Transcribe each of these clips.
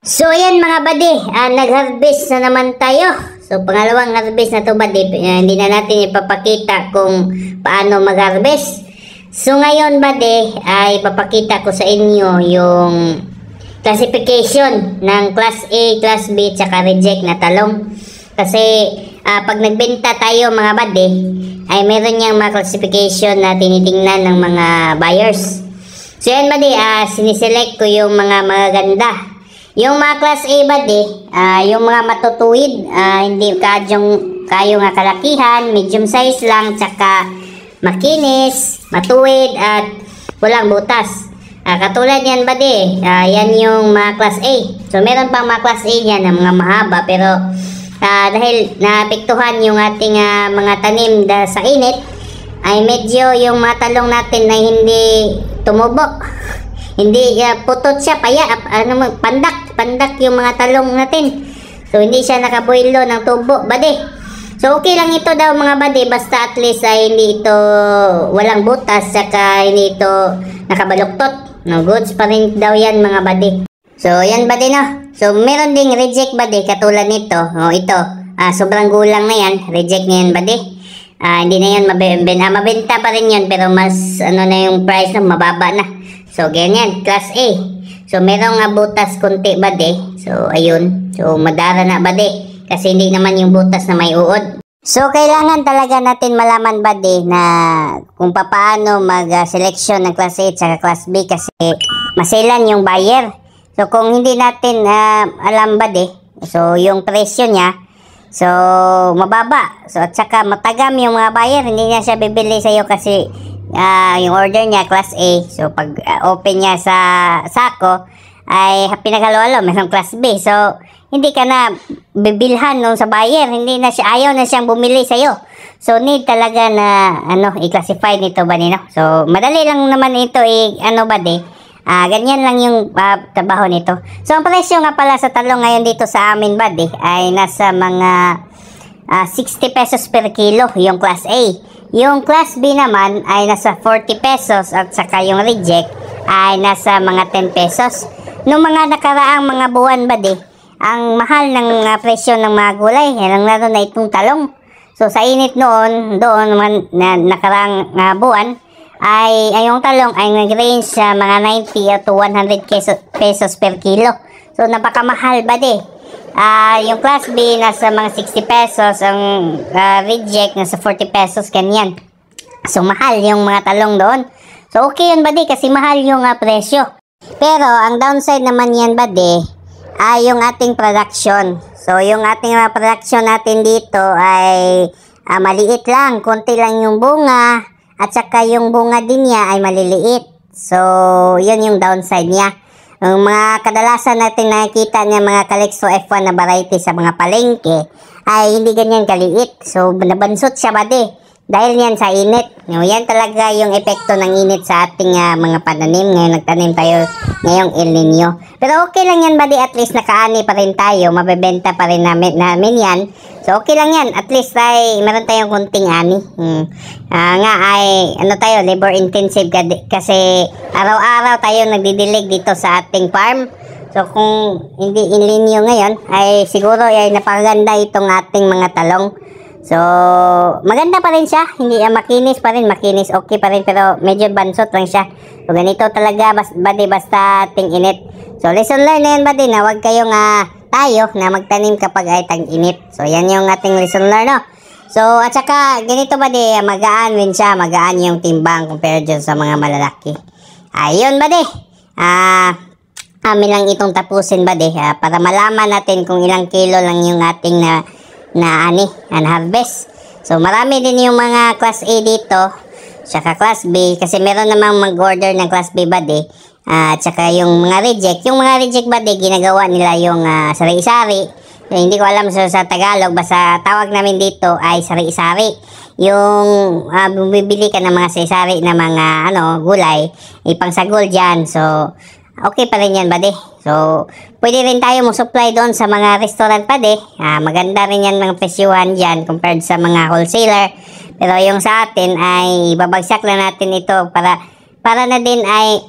So ayan mga badi, nag-harvest na naman tayo. So pangalawang harvest na to badi, hindi na natin ipapakita kung paano mag-harvest. So ngayon badi, ay ipapakita ko sa inyo yung classification ng Class A, Class B, tsaka reject na talong. Kasi pag nagbenta tayo mga badi, ay meron niyang mga classification na tinitingnan ng mga buyers. So yan badi, siniselect ko yung mga magaganda. Yung mga Class A badi, yung mga matutuwid, hindi kayo nga kalakihan, medium size lang, tsaka makinis, matuwid, at walang butas. Katulad yan badi, yan yung mga Class A. So meron pang mga Class A yan na mga mahaba, pero dahil naapektuhan yung ating mga tanim sa init, ay medyo yung mga talong natin na hindi tumubo. Hindi putot siya, pandak yung mga talong natin. So hindi siya nakabuilo ng tubo badi. So okay lang ito daw mga badi, basta at least ay hindi ito walang butas, saka hindi ito nakabaluktot. No, goods pa rin daw yan mga badi. So yan badi no. So meron ding reject badi katulad nito. Ito sobrang gulang na yan, reject na yan badi. Hindi na yan mabenta pa rin yan, pero mas na yung price na mababa na. So ganyan, Class A. So merong butas konti badi. So ayun, so madara na badi, kasi hindi naman yung butas na may uod. So kailangan talaga natin malaman badi na kung paano mag-selection ng Class A at Class B, kasi maselan yung buyer. So kung hindi natin alam badi, so yung presyo niya, so mababa, so at saka matagam yung mga buyer, hindi niya siya bibili sa iyo kasi yung order niya Class A. So pag open niya sa sako ay pinaghalo-halo mayroong Class B. So hindi ka na bibilhan nung sa buyer, hindi na siya, ayaw na siyang bumili sa iyo. So need talaga na i-classify nito ba nino. So madali lang naman ito ganyan lang yung trabaho nito. So ang presyo nga pala sa talong ngayon dito sa amin badi ay nasa mga 60 pesos per kilo yung Class A. Yung Class B naman ay nasa 40 pesos, at saka yung reject ay nasa mga 10 pesos. Noong mga nakaraang mga buwan badi, ang mahal ng presyo ng mga gulay, lalo na itong talong. So sa init doon na nakaraang buwan, ay yung talong ay nag-range sa mga 90 to 100 pesos per kilo. So napakamahal badi. Yung Class B nasa mga 60 pesos, ang reject nasa 40 pesos, ganyan. So mahal yung mga talong doon. So okay yun badi, kasi mahal yung presyo. Pero ang downside naman yan badi ay yung ating production. So yung ating production natin dito ay maliit lang, konti lang yung bunga, at saka yung bunga din niya ay maliliit. So yun yung downside niya. Ang mga kadalasan natin nakikita niya mga Calixto F1 na variety sa mga palengke ay hindi ganyan kaliit. So nabansot siya badi dahil yan sa init. Yan talaga yung epekto ng init sa ating mga pananim. Ngayon nagtanim tayo ngayong El Nino. Pero okay lang yan badi, at least nakaani pa rin tayo, mabebenta pa rin namin yan. So okay lang yan, at least ay meron tayong kunting ani. Tayo labor intensive kasi araw-araw tayo nagdidilig dito sa ating farm. So kung hindi El Nino ngayon ay siguro ay napakaganda itong ating mga talong. So maganda pa rin siya, hindi makinis pa rin, okay pa rin, pero medyo bansot lang siya. So ganito talaga badi, basta ating init. So lesson learned na yan badi, na huwag kayong tayo na magtanim kapag ay tag-init. So yan yung ating lesson learned, no? So at saka ganito badi, magaan rin siya, magaan yung timbang compared dyan sa mga malalaki. Ayun badi, amin lang itong tapusin badi, para malaman natin kung ilang kilo lang yung ating harvest. So marami din yung mga Class A dito, saka Class B, kasi meron namang mag-order ng Class B badi, at saka yung mga reject. Yung mga reject badi, ginagawa nila yung sari-sari. Hindi ko alam sa Tagalog, basta tawag namin dito ay sari-sari. Yung bumibili ka ng mga sari-sari na mga gulay, ipangsagol dyan. So okay pa rin yan badi. So pwede rin tayo mag-supply doon sa mga restaurant badi. Maganda rin yan mga presyuhan dyan compared sa mga wholesaler. Pero yung sa atin ay babagsak lang natin ito para na din ay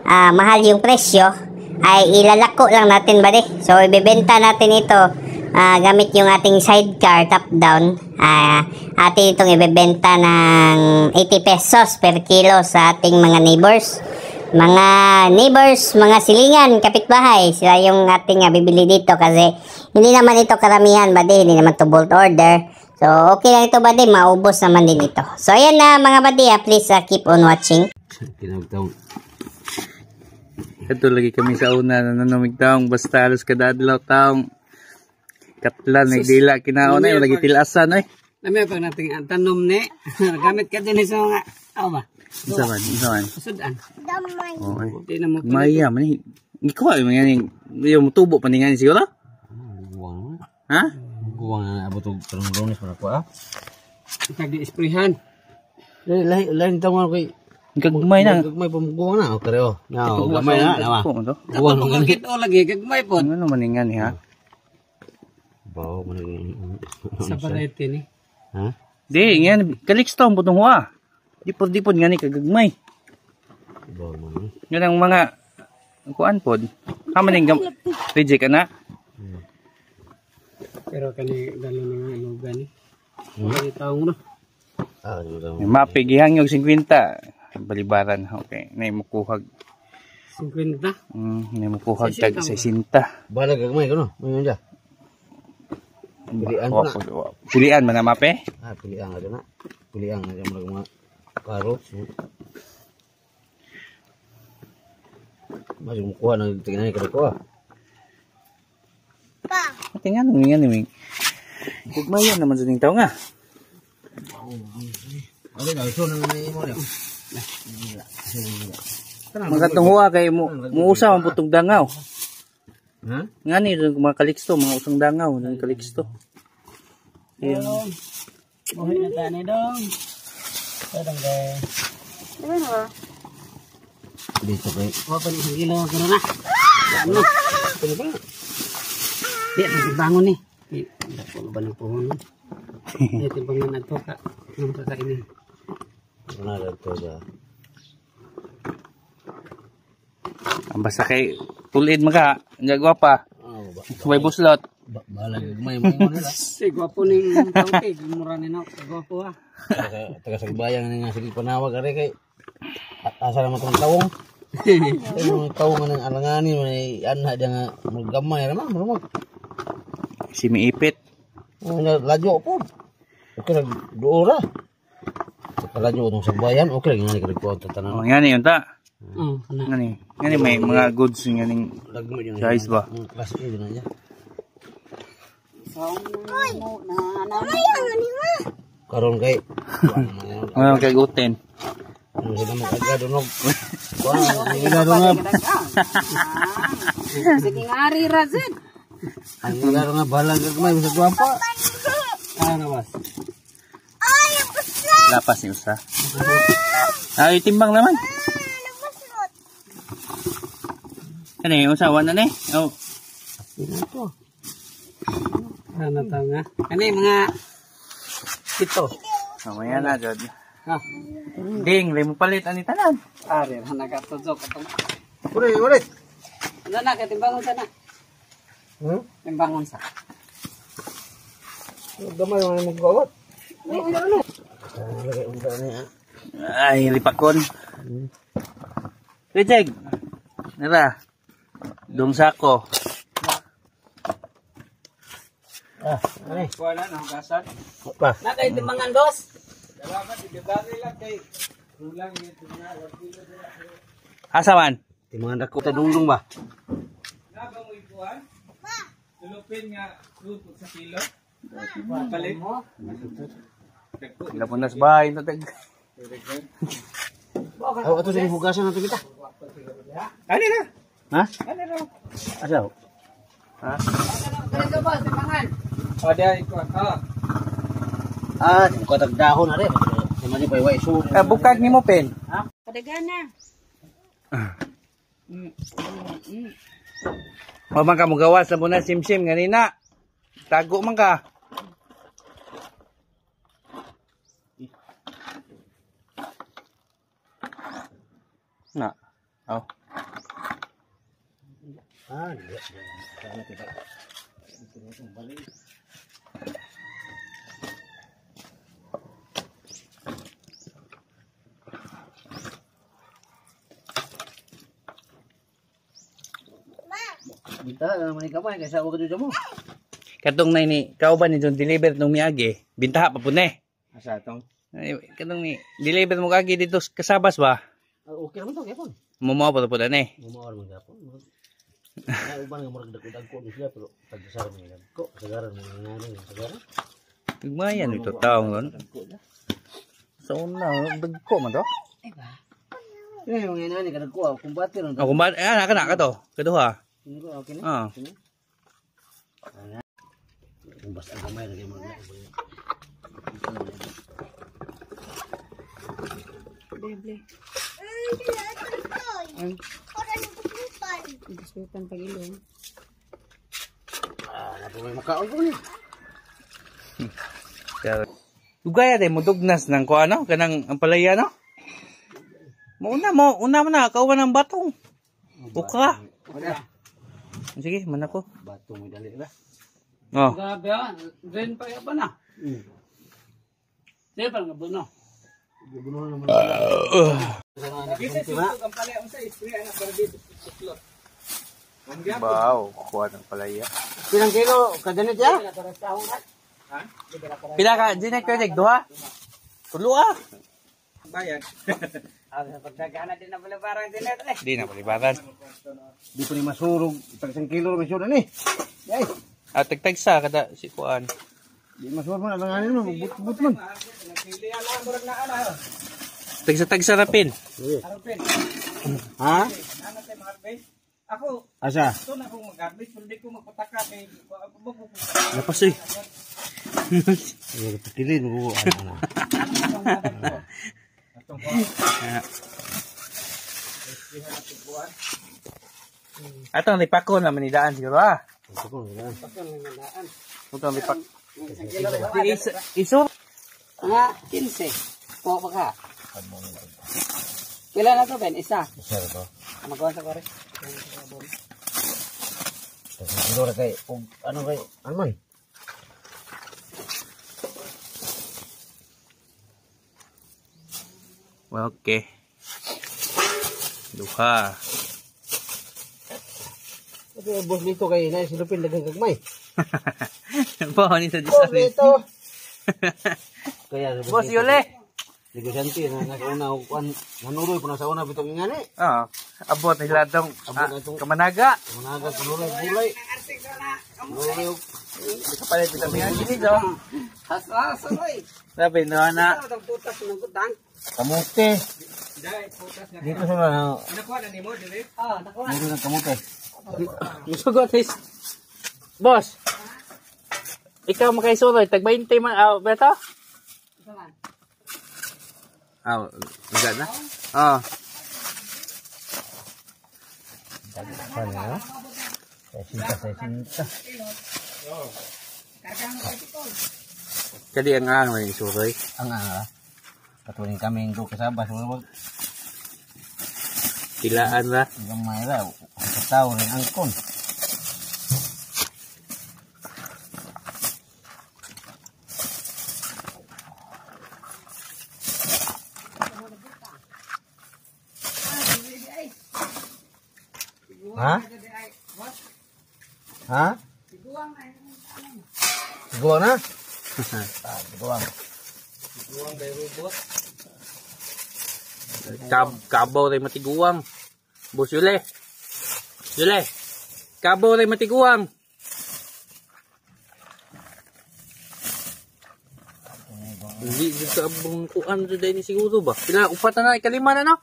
mahal yung presyo, ay ilalako lang natin ba di. So ibebenta natin ito gamit yung ating sidecar top down. Atin itong ibebenta ng 80 pesos per kilo sa ating mga neighbors. Mga neighbors, mga silingan, kapitbahay, sila yung ating bibili dito kasi hindi naman ito karamihan buddy, hindi naman to bulk order. So okay lang ito buddy, maubos naman din ito. So ayan na mga buddy, please keep on watching. Kinagtaong. Ito lagi kami sa una na nanamig taong basta alas kadadlaw taong katlan nagdila kinaon ay lagi tilasan ay. Nami pag nating tanom ni gamit ka din sa mga ba. Isaman. Sudan. Okay. Di na mo. Maya man ikaw ay man yung tubo paningan siguro? Buwang. Ha? Buwang na abot og terong para ko Tag di sprayhan. Lain tawo kay gagmay na. Gagmay pamguwang na okay oh. Yaw, gamay na nawa. Buwang mo git o lagi gagmay pod. Ano maningan ni ha? Bawo man sa variety ni. Ha? Di, yan, kaliksto ang butong huwa. Dipod nga ni kagagmay. Yan ang mga kuan pod. Haman yung reject ka na. Pero kani dalo nga anugan ni. Kani taong no. Mapigihang yung 50. Balibaran. Okay. Na yung mukuhag. 50? Na yung mukuhag tag 60. Balag gagmay ko no? May dyan. Pilihan mo na. Pilihan mo na mape? Pilihan nga na. Pilihan nga dyan mga carrots. Masih mukuha na tingnan ka ko Tingnan mo nga ni. Gugmayan naman sa ting tao nga. Okay, so nang mo niya. Magatong huwa kay muusa ang putong dangaw. Ha? Nga ni mga kaliksto, mga usang dangaw ng kaliksto. Ayun. Buhay na tayo dong. Tadang kay. Dito kay. Open isang kilo ko na. Ano? Pwede ba? Di, bangon ni. Dako ba ng puhon? Dito ba nga nagtoka? Nung kakainin. Wala lang to ba? Basta kay tulid maga, gagwa pa. May buslot. Balag may nila. Si gwapo ning tawke, mura ni na, gwapo Taga sa bayang nga sige panawag ari kay asa naman tong tawong. Yung tawong ng alanganin may anha diya nga magamay ra man. Si miipit. Lajo po. Okay duora. Lajo tong sa bayan, okay lang nga ni ko tanan. Oh, ngani yun ta. Ngani may mga goods ngani guys ba. Class A na niya. Karon kay ano kay guten. Ano sila magagado nog. Magagado nga. Sige ngari razid. Ang magagado nga balag may sa duwapa. Ano bas? Lapas ni usa. Ay timbang naman. Kani usawan na ni. Oh. Ito. Ano tao nga? Kani mga ito. Mamaya na jud. Ha. Ding, limo palit ani tanan. Ari ra nagatudok atong. Uri. Ano na katimbangon sa na? Timbangon sa. Gamay man mo gawat. Ano? Ay, lipakon. Rejeg. Nara. Dong sako. Ano? Wala na hugasan. Pa. Na kay timbangan dos. Dapat dibali lang kay ulang ito na. Asa man? Timbangan ako ta dungdung ba? Naga mo ipuan? Tulupin nga 2 sa kilo. Palit mo. Lapunas bahay na tag. Ato sa hugasan nato kita. Ani na. Ha? Ani na. Asa? Ha? Ano ba timbangan? Ada iko. Ko tagdahon na rin. Di man pa iwa isu. Bukag nimo pen. Ha? Padagana. Mamang ka mo gawas na muna simsim ganina. Tago man ka. Na. Oh. Ah, iya. Sana kita. Balik. Binta naman kamay kaysa ako kadto mo. Katong na ini, kauban ni John deliver nung miagi. Bintaha pa po ne. Asa tong? Ay, katong ni, deliver mo kagi dito kasabas ba? Okay naman to, gyapon. Mumaw pa po na ne. Mumawar man gyapon. Ay uban nga murag dagko ni sila pero pagdasar mo dagko, sagaran mo ngani, sagaran. Igmayan ito taong ron. So una, dagko man to. Eh, mga inani ka dagko, kumbate ron. Ako ba, naka to. Kaduha. Okay na. Ah. Kung basta gamay lagi mo. Beble. Biskutan pag ilong. Napo may makaon ko ni. Ugaya de mudugnas ng ko ano, kanang ang palaya no? Una mo na kauban ng batong. Ukra. Sige, man ako. Bato mo dali ra. Oh. Grabe ah, ren pa ya na. Di pa nga buno. Buno naman. Wow, kuha ng palaya. Pilang kilo kada ni ya? Pila ka, dinek ko duha. Tulo ah. Bayad. Pagdagana din na pala din ito eh. Di na palibaran. Di ko ni masurog. Tag 1 kilo may sudan eh. Yay. At tagtag sa kada si kuan. Di masurog man alanganin mo, but man. Tagsa rapin. Ha? Ako, Asa? ito na akong mag-garbage, pero di ko magpataka kay Lapas eh. Patilin mo. Atong lipako na manidaan siguro ah. Atong lipak. Iso. Nga, 15. Po ba ka? Pila na to, Ben? Isa. Isa ito. Magawa sa kore. Siguro kay, ano kay, ano man? Okay. Duha. Ito yung boss dito kay naisilupin dagang gagmay. Bawa ni sa Oh, Diyos. dito! Kaya, Boss Yule. negosyante na nakauna ko kuan manuroy po na sa una bitong ingani. Ah, abot ni ladong Abot na itong- kamanaga. Managa panuroy bulay. Manuroy Kapalit kita mga gini do. Hasra, saroy. Sabi no na. Ano itong putas ng gudang? kamote. Dahil, putas na. Dito sa na Nakuha na ni mo, dire? Ah, nakuha. dito ng kamote. Musugot is. Boss. Ikaw makaisuroy tag 20 man beto? Isa man. Enggak na. Ah. Ano na? Saya cinta. Jadi ang ano yung isuroy. Ang katuling kami yung kasabas wag Tilaan ra. gamay ra. Tawo rin ang kon. Ha? Ha? Siguang na? Siguang. Kabaw ray matiguang. Boss Yule. Yule. Kabaw ray matiguang. Hindi dito abong kuan do dai ni siguro ba. Pila upat na ikalima na no?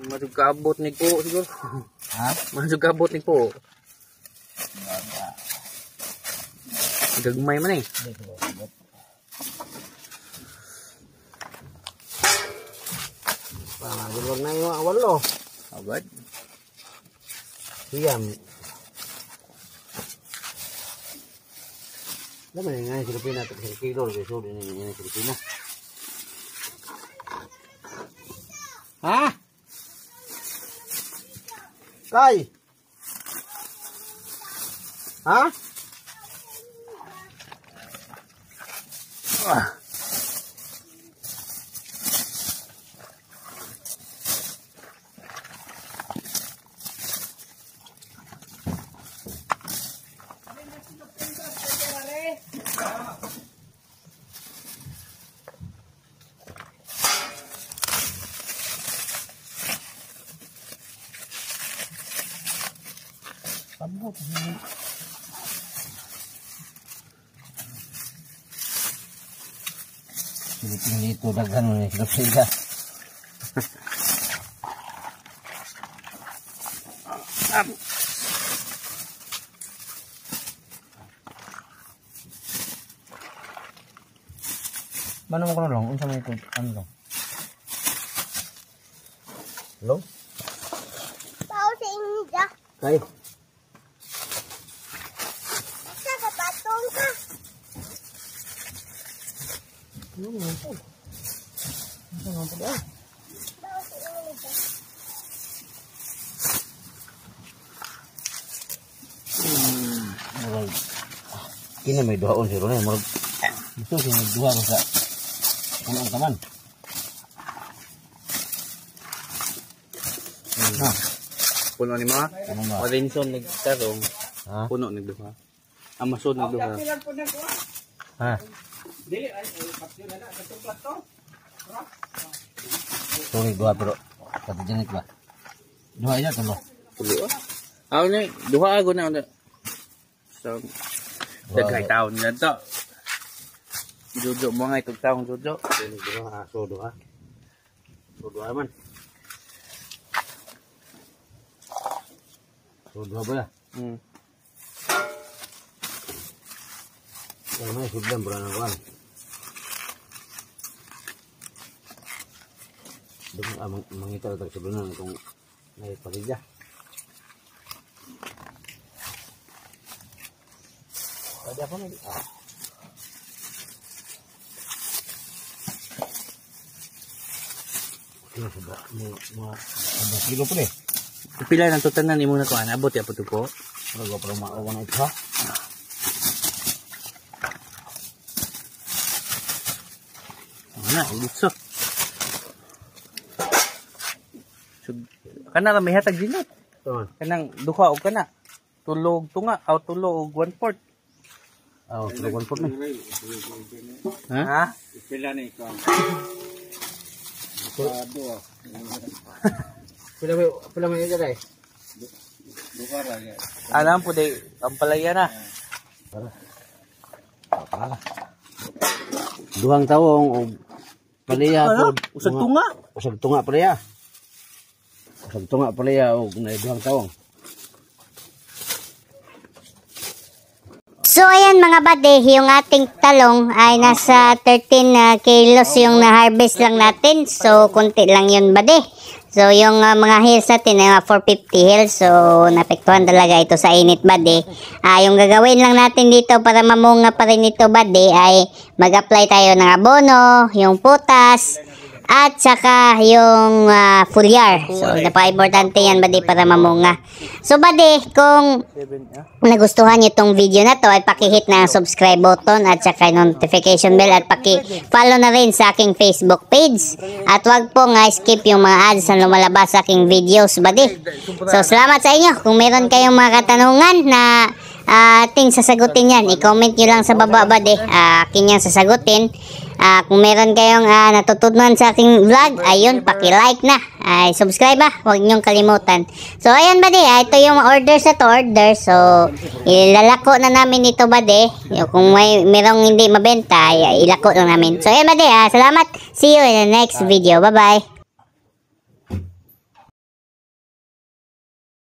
Masug kaabot ni po siguro. Ha? Masug kaabot ni po. Gagmay man eh. Gulwag na yung awalo. Agad. Siyam. Naman yung nga Filipina at sa kilo. Kasi yun yung Filipina. Ha? Kay! Ha? Silipin dito, daghan mo na sila. Mana mo ko na lang? Unsa mo ito? Ano lang? Hello? Pao sa inyo. Kay? Sa kapatong ka. Ano mo ito? Ano mo ito? Pao sa inyo. Murag kini may duhaon si Ronel. Murag gusto siya may duha ko sa kanang taman. Ha? Puno ni mga. Ano ba? Robinson nagtarong. Ha? Puno nagduha. Amazon nagduha. Ha? Dili ay patyo na katuplat to. Sorry, duha pero kata jenit ba? Duha aja tulo. Pulo. Aw ni duha ako na. So daghay taon na to. Jojo mo nga itong taong Jojo. Duha, so duha. So duha man. So duha ba ya? Ano may sudan berana kan? Dengan mengitar tak sebenarnya kung naik parijah. Ada apa lagi? Ini sudah mau 11 kilo pun Pila ng tutanan ni muna ko abot ya puto po. Kalau gua perlu mau warna itu. Ana, gusto. So, kana ra may hatag dinat. Tuan. Kanang duha og kana. Tulog tunga aw tulo og 1/4. Oh, telepon pun nih. Ha? Pila ni ko. Pila may ito dai. Duha ra ya. Alam po day ang palaya na. Duhang tawong o palaya Ano? po. Usag tunga. Usag tunga palaya. Usag tunga palaya o duhang tawong. So ayan mga bade, yung ating talong ay nasa 13 kilos yung na-harvest lang natin. So konti lang yun bade. So yung mga hills natin ay 450 hills. So napektuhan talaga ito sa init bade. Yung gagawin lang natin dito para mamunga pa rin ito bade ay mag-apply tayo ng abono, yung putas, at saka yung foliar. So napaka-importante yan bade para mamunga. So bade, kung nagustuhan nyo itong video na to ay pakihit na subscribe button at saka notification bell at paki-follow na rin sa aking Facebook page. At wag po nga skip yung mga ads na lumalabas sa aking videos bade. So salamat sa inyo. Kung meron kayong mga katanungan na ating sasagutin yan, i-comment nyo lang sa baba bade. Akin yan sasagutin. Kung meron kayong natutunan sa aking vlog, ayun, paki-like na. Subscribe huwag nyong kalimutan. So ayan bade, ito yung orders na to, order. So ilalako na namin ito bade. Kung merong hindi mabenta, ilako lang namin. So ayan bade, salamat. See you in the next video. Bye bye.